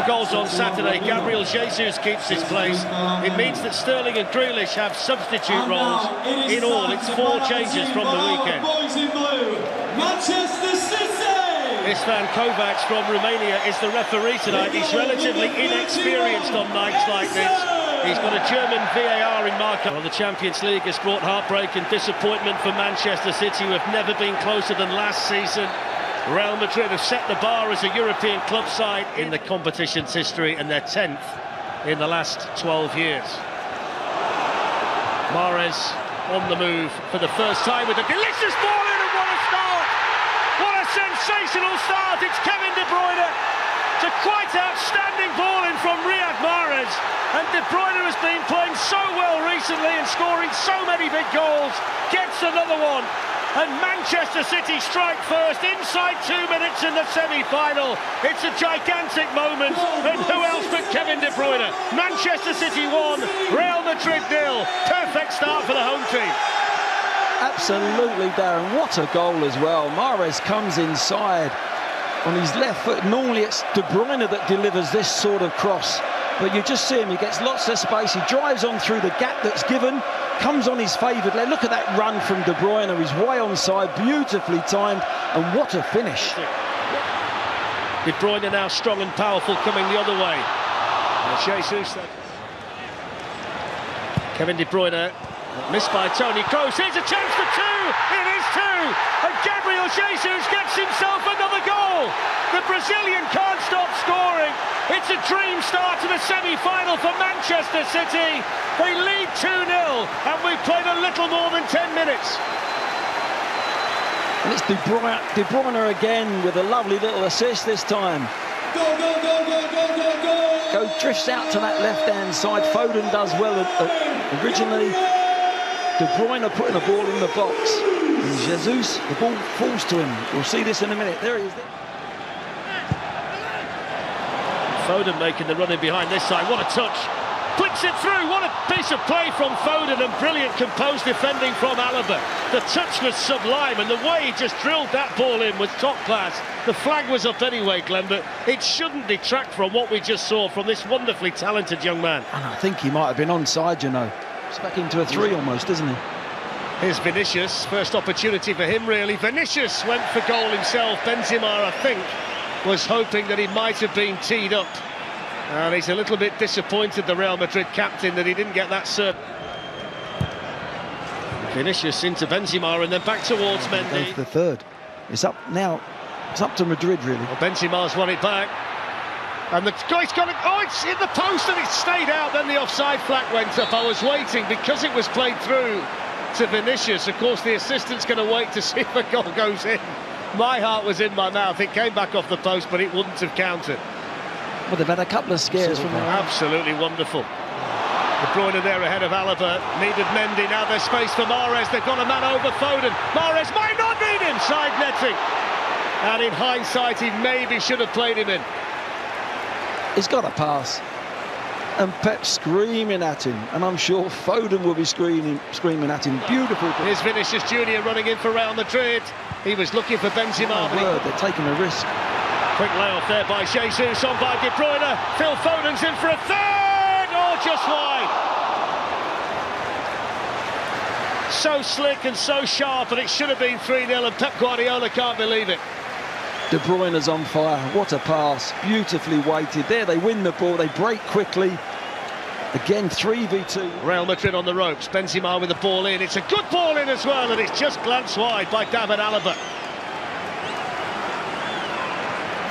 Goals on Saturday. Gabriel Jesus keeps his place. It means that Sterling and Grealish have substitute roles. In all, it's 4 changes from the weekend. Istvan Kovacs from Romania is the referee tonight. He's relatively inexperienced on nights like this. He's got a German VAR in Marco. Well, the Champions League has brought heartbreak and disappointment for Manchester City, who have never been closer than last season. Real Madrid have set the bar as a European club side in the competition's history, and they're 10th in the last 12 years. Mahrez on the move for the first time with a delicious ball in, and what a start! What a sensational start! It's Kevin De Bruyne. It's a quite outstanding ball in from Riyad Mahrez, and De Bruyne has been playing so well recently and scoring so many big goals. Gets another one. And Manchester City strike first inside 2 minutes in the semi-final. It's a gigantic moment, and who else but Kevin De Bruyne? Manchester City 1, Real Madrid 0. Perfect start for the home team. Absolutely, Darren. What a goal as well. Mahrez comes inside on his left foot. Normally it's De Bruyne that delivers this sort of cross, but you just see him, he gets lots of space, he drives on through the gap that's given, comes on his favoured leg. Look at that run from De Bruyne, he's way onside, beautifully timed, and what a finish. De Bruyne now strong and powerful coming the other way. Jesus. Kevin De Bruyne, missed by Toni Kroos. Here's a chance for 2, it is 2, and Gabriel Jesus gets himself another goal. The Brazilian can't stop scoring. It's a dream start to the semi-final for Manchester City. They lead 2-0, and we've played a little more than 10 minutes. And it's De Bruyne again with a lovely little assist this time. Go drifts out to that left-hand side. Foden does well originally. De Bruyne putting the ball in the box. And Jesus, the ball falls to him. We'll see this in a minute. There he is. Foden making the run in behind this side. What a touch. Flicks it through. What a piece of play from Foden, and brilliant composed defending from Alaba. The touch was sublime, and the way he just drilled that ball in was top class. The flag was up anyway, Glenn, but it shouldn't detract from what we just saw from this wonderfully talented young man. And I think he might have been onside, you know. It's back into a 3 almost, isn't he? Here's Vinicius. First opportunity for him, really. Vinicius went for goal himself. Benzema, I think, was hoping that he might have been teed up. And he's a little bit disappointed, the Real Madrid captain, that he didn't get that serve. Vinicius into Benzema and then back towards Mendy. The third. It's up now. It's up to Madrid, really. Well, Benzema's won it back. And the guy's got it. Oh, it's in the post and it stayed out. Then the offside flag went up. I was waiting because it was played through to Vinicius. Of course, the assistant's going to wait to see if a goal goes in. My heart was in my mouth. It came back off the post, but it wouldn't have counted. Well, they've had a couple of scares from there. Absolutely wonderful. De Bruyne there ahead of Alaba. Needed Mendy. Now there's space for Mahrez. They've got a man over Foden. Mahrez might not need him. Side netting. And in hindsight, he maybe should have played him in. He's got a pass. And Pep screaming at him. And I'm sure Foden will be screaming at him. Beautiful. Here's Vinicius Jr. running in for Real Madrid. He was looking for Benzema. They're taking a risk. Quick layoff there by Jesus, on by De Bruyne. Phil Foden's in for a third! Oh, just wide. So slick and so sharp, and it should have been 3-0, and Pep Guardiola can't believe it. De Bruyne's on fire. What a pass. Beautifully weighted. There they win the ball. They break quickly. Again, 3v2. Real Madrid on the ropes. Benzema with the ball in. It's a good ball in as well, and it's just glanced wide by David Alaba.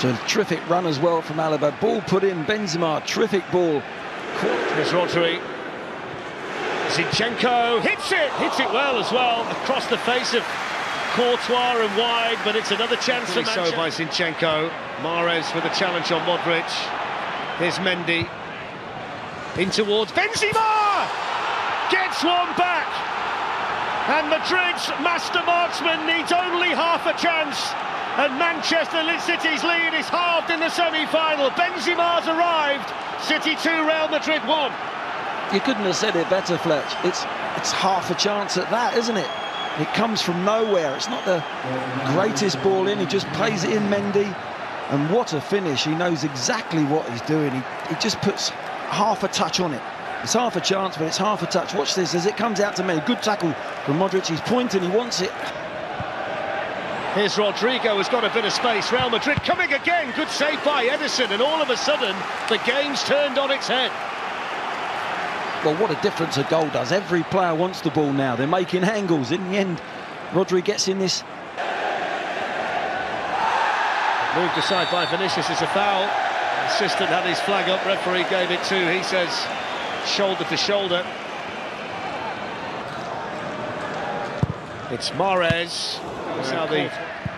So a terrific run as well from Alaba. Ball put in. Benzema, terrific ball. Here's Rodri. Zinchenko hits it well as well, across the face of Courtois and wide, but it's another chance for Manchester. So by Zinchenko. Mahrez with a challenge on Modric. Here's Mendy. In towards Benzema! Gets one back! And Madrid's master marksman needs only half a chance. And Manchester City's lead is halved in the semi-final. Benzema's arrived. City 2, Real Madrid 1. You couldn't have said it better, Fletch. It's half a chance at that, isn't it? It comes from nowhere. It's not the greatest ball in. He just plays it in, Mendy. And what a finish. He knows exactly what he's doing. He just puts half a touch on it. It's half a chance, but it's half a touch. Watch this as it comes out to me. Good tackle from Modric. He's pointing, he wants it. Here's Rodrigo, has got a bit of space. Real Madrid coming again. Good save by Ederson, and all of a sudden, the game's turned on its head. Well, what a difference a goal does. Every player wants the ball now. They're making angles. In the end, Rodri gets in this. Moved aside by Vinicius, it's a foul. The assistant had his flag up, referee gave it too. He says shoulder to shoulder. It's Mahrez. That's how the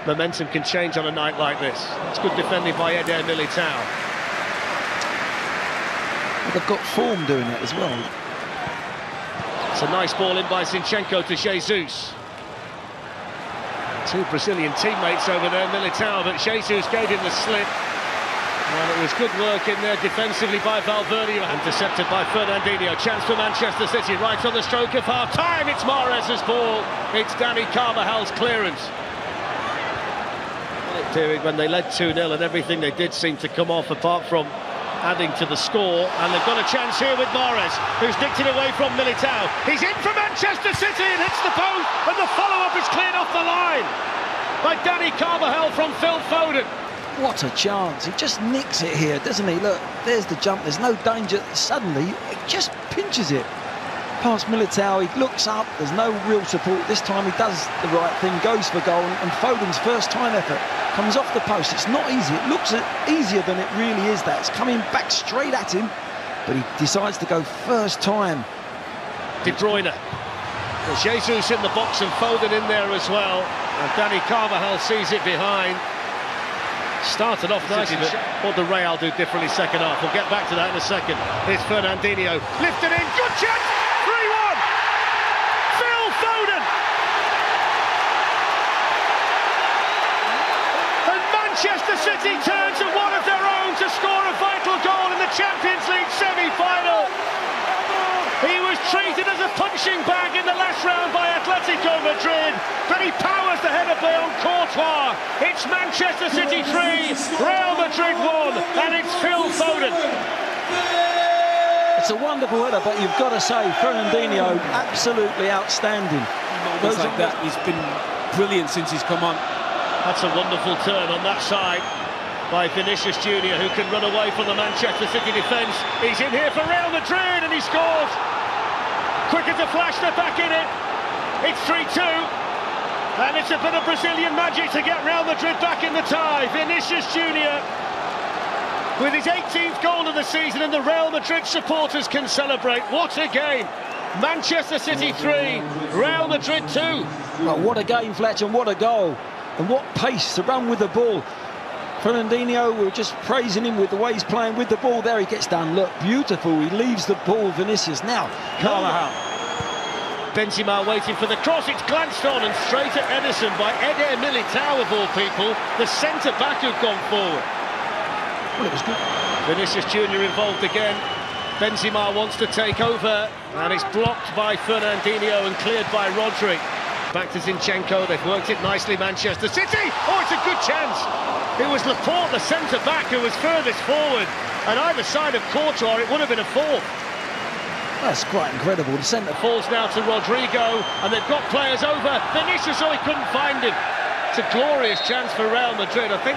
momentum can change on a night like this. It's good defending by Eder Militao. They've got form doing it as well. It's a nice ball in by Zinchenko to Jesus. Two Brazilian teammates over there, Militao, but Jesus gave him the slip. Well, it was good work in there defensively by Valverde, intercepted by Fernandinho. Chance for Manchester City, right on the stroke of half-time. It's Mahrez's ball. It's Dani Carvajal's clearance. When they led 2-0 and everything they did seemed to come off apart from adding to the score, and they've got a chance here with Mahrez, who's nicked it away from Militao. He's in for Manchester City and hits the post, and the follow-up is cleared off the line by Dani Carvajal from Phil Foden. What a chance. He just nicks it here, doesn't he? Look, there's the jump. There's no danger. Suddenly, it just pinches it past Militao. He looks up. There's no real support. This time he does the right thing, goes for goal, and Foden's first time effort comes off the post. It's not easy. It looks easier than it really is. That it's coming back straight at him, but he decides to go first time. De Bruyne. Well, Jesus in the box and Foden in there as well. And Dani Carvajal sees it behind. Started off nicely, but what did Real do differently second half? We'll get back to that in a second. Here's Fernandinho, lifted in, good chance, 3-1! Phil Foden! And Manchester City turn to one of their own to score a vital goal in the Champions League semi-final. He was treated as a punching bag in the last round by Atletico Madrid, but he powers the header play on Courtois. It's Manchester City 3, Real Madrid 1, and it's Phil Foden. It's a wonderful header, but you've got to say, Fernandinho, absolutely outstanding. Moments like that, he's been brilliant since he's come on. That's a wonderful turn on that side by Vinicius Junior, who can run away from the Manchester City defence. He's in here for Real Madrid and he scores. Quick as a flash, they're back in it. It's 3-2. And it's a bit of Brazilian magic to get Real Madrid back in the tie. Vinicius Junior with his 18th goal of the season, and the Real Madrid supporters can celebrate. What a game. Manchester City 3, Real Madrid 2. Well, what a game, Fletcher, and what a goal. And what pace to run with the ball. Fernandinho, we were just praising him with the way he's playing with the ball. There he gets done. Look, beautiful. He leaves the ball, Vinicius. Now, Carvajal. Benzema waiting for the cross. It's glanced on and straight at Ederson by Eder Militao, of all people. The centre-back who'd gone forward. Well, it was good. Vinicius Junior involved again. Benzema wants to take over, and it's blocked by Fernandinho and cleared by Rodri. Back to Zinchenko, they've worked it nicely, Manchester City. Oh, it's a good chance. It was Laporte, the centre-back, who was furthest forward. And either side of Courtois, it would have been a fourth. That's quite incredible. The centre falls now to Rodrigo, and they've got players over. Vinicius, oh, he couldn't find him. It's a glorious chance for Real Madrid, I think.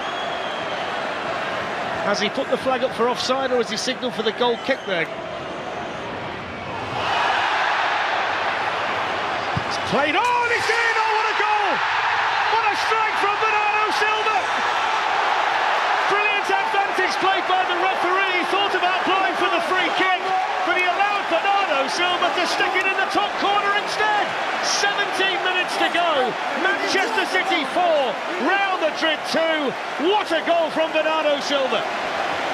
Has he put the flag up for offside, or has he signalled for the goal kick there? It's played on, it's in! Oh, what a goal! What a strike from Bernardo Silva! Brilliant advantage played by the referee. He thought about blowing for the free kick, but he allowed Bernardo Silva to stick it in the top corner instead. 17 minutes to go. Manchester City 4, Real Madrid 2. What a goal from Bernardo Silva.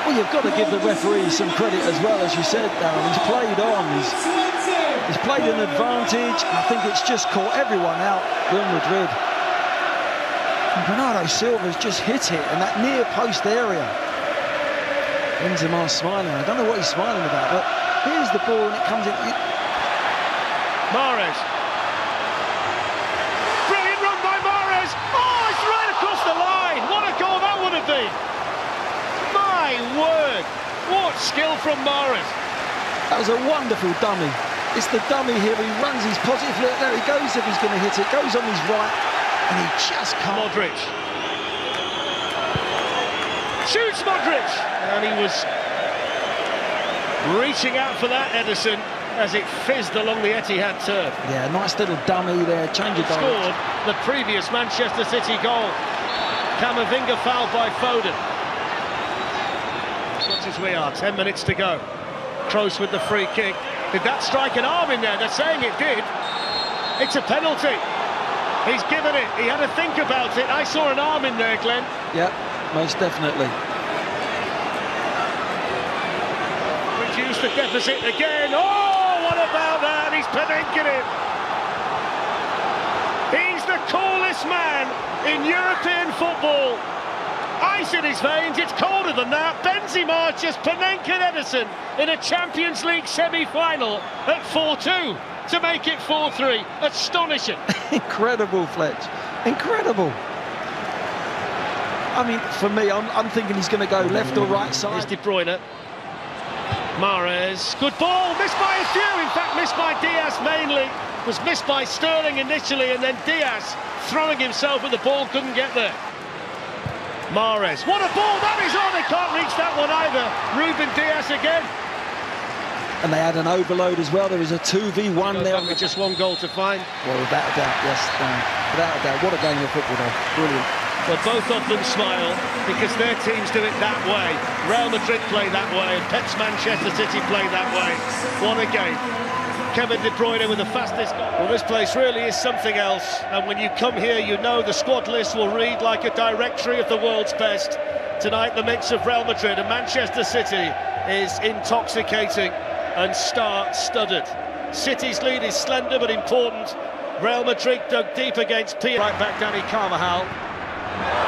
Well, you've got to give the referee some credit as well, as you said, Darren. He's played on. He's played an advantage. I think it's just caught everyone out, Real Madrid. And Bernardo Silva's just hit it in that near post area. Benzema's smiling. I don't know what he's smiling about, but here's the ball and it comes in. Mahrez. Brilliant run by Mahrez. Oh, it's right across the line. What a goal that would have been. My word! What skill from Mahrez. That was a wonderful dummy. It's the dummy here. He runs his positive. Look, there he goes. If he's going to hit it, goes on his right, and he just can't. Modric. Shoots Modric, and he was reaching out for that, Ederson, as it fizzed along the Etihad turf. Yeah, nice little dummy there. Change of direction. Scored the previous Manchester City goal. Camavinga fouled by Foden. As much as we are, 10 minutes to go. Kroos with the free kick. Did that strike an arm in there? They're saying it did. It's a penalty. He's given it. He had to think about it. I saw an arm in there, Glenn. Yeah, most definitely. Reduce the deficit again. Oh, what about that? He's Panenkin it. He's the coolest man in European football. Ice in his veins, it's colder than that. Benzema just Panenkin Ederson in a Champions League semi-final at 4-2 to make it 4-3. Astonishing. Incredible, Fletch. Incredible. I mean, for me, I'm thinking he's going to go left or right side. Here's De Bruyne. Mahrez, good ball, missed by a few, in fact missed by Diaz mainly. Was missed by Sterling initially, and then Diaz throwing himself at the ball, couldn't get there. Mahrez, what a ball, that is on, they can't reach that one either. Ruben Diaz again. And they had an overload as well. There was a 2v1 there. With just one goal to find. Well, without a doubt, yes. Without a doubt, what a game of football though. Brilliant. Well, both of them smile because their teams do it that way. Real Madrid play that way, and Pep's Manchester City play that way. What a game. Kevin De Bruyne with the fastest goal. Well, this place really is something else, and when you come here, you know the squad list will read like a directory of the world's best. Tonight, the mix of Real Madrid and Manchester City is intoxicating and star-studded. City's lead is slender but important. Real Madrid dug deep against PSG. Right back, Dani Carvajal.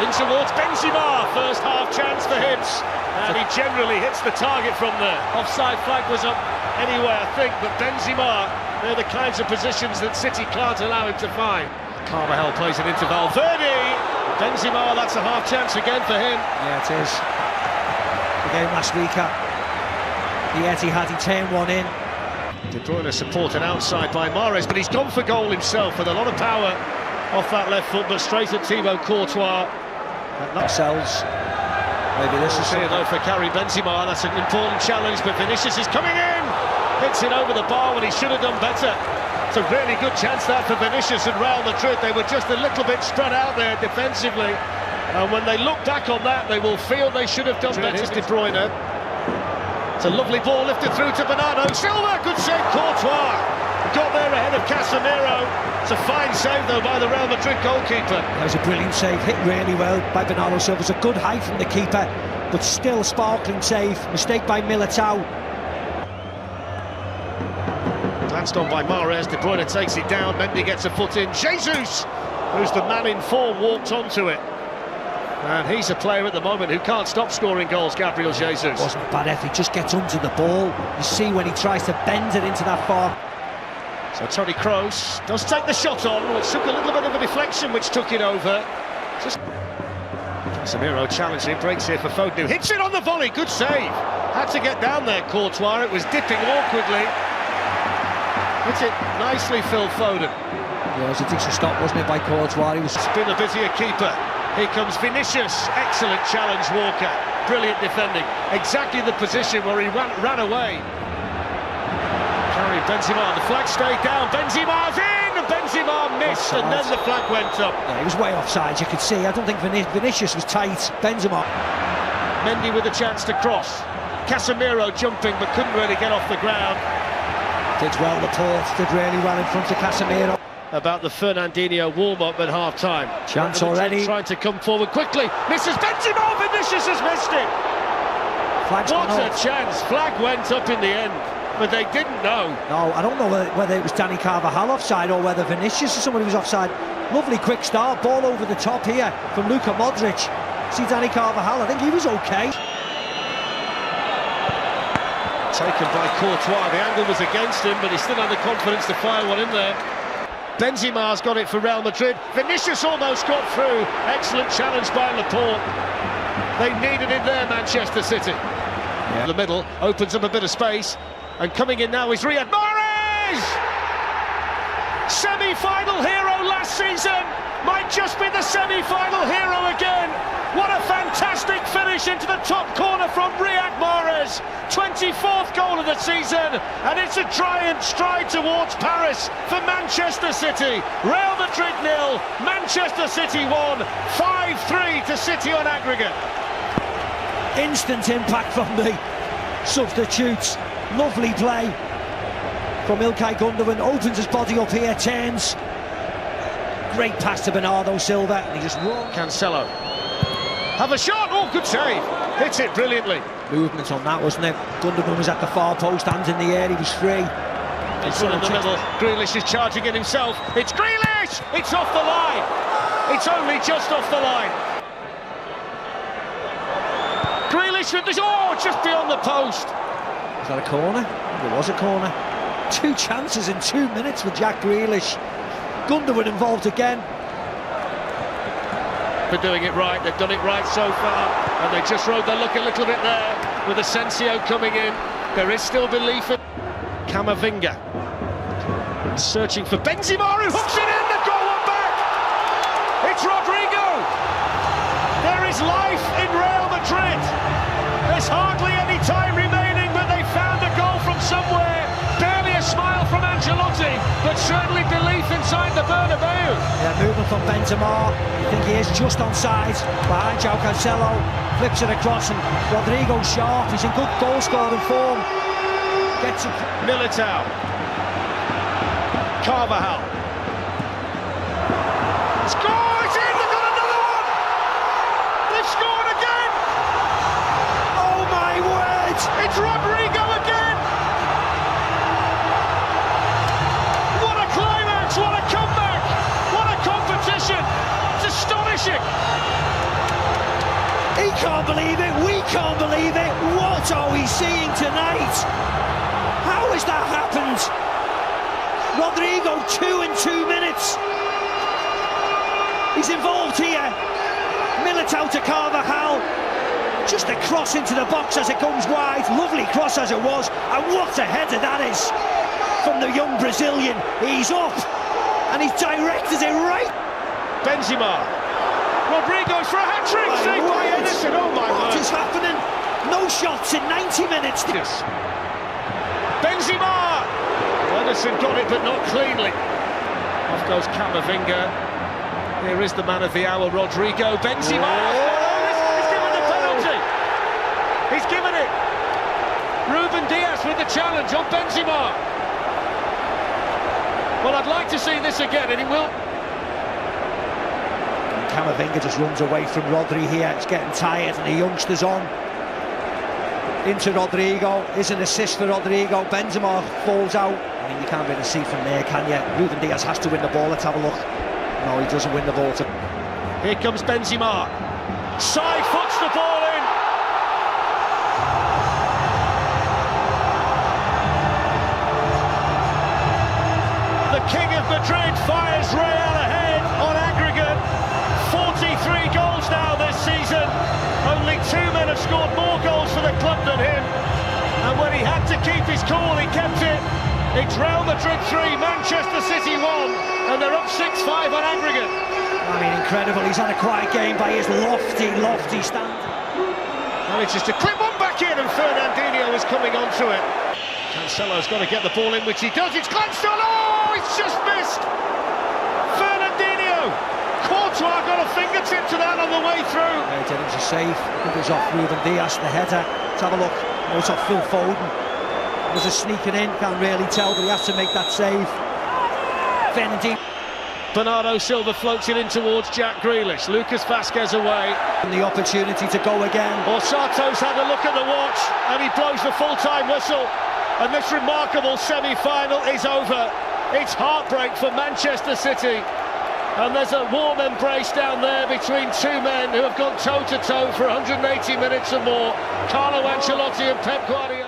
In towards Benzema, first half chance for him, and he generally hits the target from there. Offside flag was up anyway, I think, but Benzema, they're the kinds of positions that City can't allow him to find. Carvajal plays an interval. Verdi, Benzema, that's a half chance again for him. Yeah, it is. The game last week at the Etihad, he turned one in. De Bruyne supported outside by Mahrez, but he's gone for goal himself with a lot of power off that left foot, but straight at Thibaut Courtois. Themselves. Maybe this is here though for Karim Benzema. That's an important challenge, but Vinicius is coming in, hits it over the bar when he should have done better. It's a really good chance that for Vinicius and Real Madrid. They were just a little bit spread out there defensively, and when they look back on that, they will feel they should have done better. Here's De Bruyne. It's a lovely ball lifted through to Bernardo Silva. Good save, Courtois. Got there ahead of Casemiro. It's a fine save though by the Real Madrid goalkeeper. That was a brilliant save, hit really well by Bernardo Silva. It was a good height from the keeper, but still a sparkling save. Mistake by Militao. Glanced on by Mahrez. De Bruyne takes it down. Mendy gets a foot in. Jesus, who's the man in form, walked onto it. And he's a player at the moment who can't stop scoring goals, Gabriel Jesus. Wasn't a bad effort, he just gets onto the ball. You see when he tries to bend it into that far. So Toni Kroos does take the shot on, which took a little bit of a deflection, which took it over. Just Casemiro challenging, breaks here for Foden, who hits it on the volley, good save. Had to get down there, Courtois, it was dipping awkwardly. Hits it nicely, Phil Foden. Yeah, it was a decent stop, wasn't it, by Courtois? He was been a busier keeper. Here comes Vinicius, excellent challenge, Walker. Brilliant defending, exactly the position where he ran away. Karim Benzema, the flag stayed down, Benzema's in, and Benzema missed, and then the flag went up. Yeah, he was way offside, you could see. I don't think Vinicius was tight. Benzema. Mendy with a chance to cross. Casemiro jumping, but couldn't really get off the ground. Did well, Laporte did really well in front of Casemiro. About the Fernandinho warm-up at half-time. Chance already. Trying to come forward quickly. Misses Benzema, Vinicius has missed it. Flag's what a chance. Flag went up in the end, but they didn't know. No, I don't know whether it was Dani Carvajal offside or whether Vinicius or somebody was offside. Lovely quick start, ball over the top here from Luka Modric. See Dani Carvajal, I think he was okay. Taken by Courtois, the angle was against him, but he still had the confidence to fire one in there. Benzema's got it for Real Madrid. Vinicius almost got through. Excellent challenge by Laporte. They needed it there, Manchester City. Yeah. The middle opens up a bit of space, and coming in now is Riyad Mahrez! Semi-final hero last season, might just be the semi-final hero again. What a fantastic finish into the top corner from Riyad Mahrez. 24th goal of the season, and it's a giant stride towards Paris for Manchester City. Real Madrid 0, Manchester City 1, 5-3 to City on aggregate. Instant impact from the substitutes. Lovely play from Ilkay Gundogan. Opens his body up here, turns. Great pass to Bernardo Silva, and he just runs. Cancelo. Have a shot. Oh, good save. Hits it brilliantly. Movement on that, wasn't it? Gundogan was at the far post, hands in the air, he was free. It's one in the middle. Grealish is charging in himself. It's Grealish! It's off the line. It's only just off the line. Grealish with this. Oh, just beyond the post. Was that a corner? It was a corner. 2 chances in 2 minutes with Jack Grealish. Gundogan involved again. For doing it right, they've done it right so far, and they just rode their luck a little bit there with Asensio coming in. There is still belief in Camavinga, searching for Benzema, who hooks it in. The goal one back. It's Rodrigo. There is life in Real Madrid. There's hardly any time remaining, but they found a goal from somewhere. Barely a smile from Ancelotti, but certainly belief inside the Bernabeu. Yeah, movement from Benzema. I think he is just onside. Behind João Cancelo, flips it across, and Rodrigo sharp. He's in good goal-scoring form. Gets it. Militao. Carvajal. Score! It's in! They've got another one! They've scored again! Oh my word! It's Rodrigo again! What a climax! What a comeback! What a competition! It's astonishing! He can't believe it, we can't believe it. What are we seeing tonight? How has that happened? Rodrigo, 2 in 2 minutes. He's involved here. Militao to Carvajal. Just a cross into the box as it comes wide. Lovely cross as it was. And what a header that is from the young Brazilian. He's up and he's directed it right. Benzema. Rodrigo for a hat-trick. Saved by Edison. Oh my word. What is happening? No shots in 90 minutes. Benzema. Edison got it, but not cleanly. Off goes Camavinga. Here is the man of the hour, Rodrigo. Benzema. He's given the penalty. He's given it. Ruben Dias with the challenge on Benzema. Well, I'd like to see this again, and he will. Camavinga just runs away from Rodri here. It's getting tired, and the youngster's on. Into Rodrigo. Is an assist for Rodrigo. Benzema falls out. I mean, you can't really see from there, can you? Ruben Dias has to win the ball. Let's have a look. No, he doesn't win the ball. Here comes Benzema. Side foots the ball in. The King of Madrid fires Real ahead on aggregate. 43 goals now this season. Only 2 men have scored more goals for the club than him. And when he had to keep his cool, he kept it. It's Real Madrid 3, Manchester City 1, and they're up 6-5 on aggregate. I mean, incredible. He's had a quiet game by his lofty stand. Manages to clip one back in, and Fernandinho is coming onto it. Cancelo's got to get the ball in, which he does. It's glanced on. Oh, it's just missed. Fernandinho. Courtois got a fingertip to that on the way through. Yeah, it was a save. It was off Ruben Dias, the header. Let's have a look. Oh, it's off Phil Foden. Was a sneaking in, can't really tell, but he has to make that save. Fernandinho. Bernardo Silva floats it in towards Jack Grealish. Lucas Vazquez away. And the opportunity to go again. Orsato's had a look at the watch, and he blows the full-time whistle. And this remarkable semi-final is over. It's heartbreak for Manchester City. And there's a warm embrace down there between 2 men who have gone toe-to-toe for 180 minutes or more. Carlo Ancelotti and Pep Guardiola.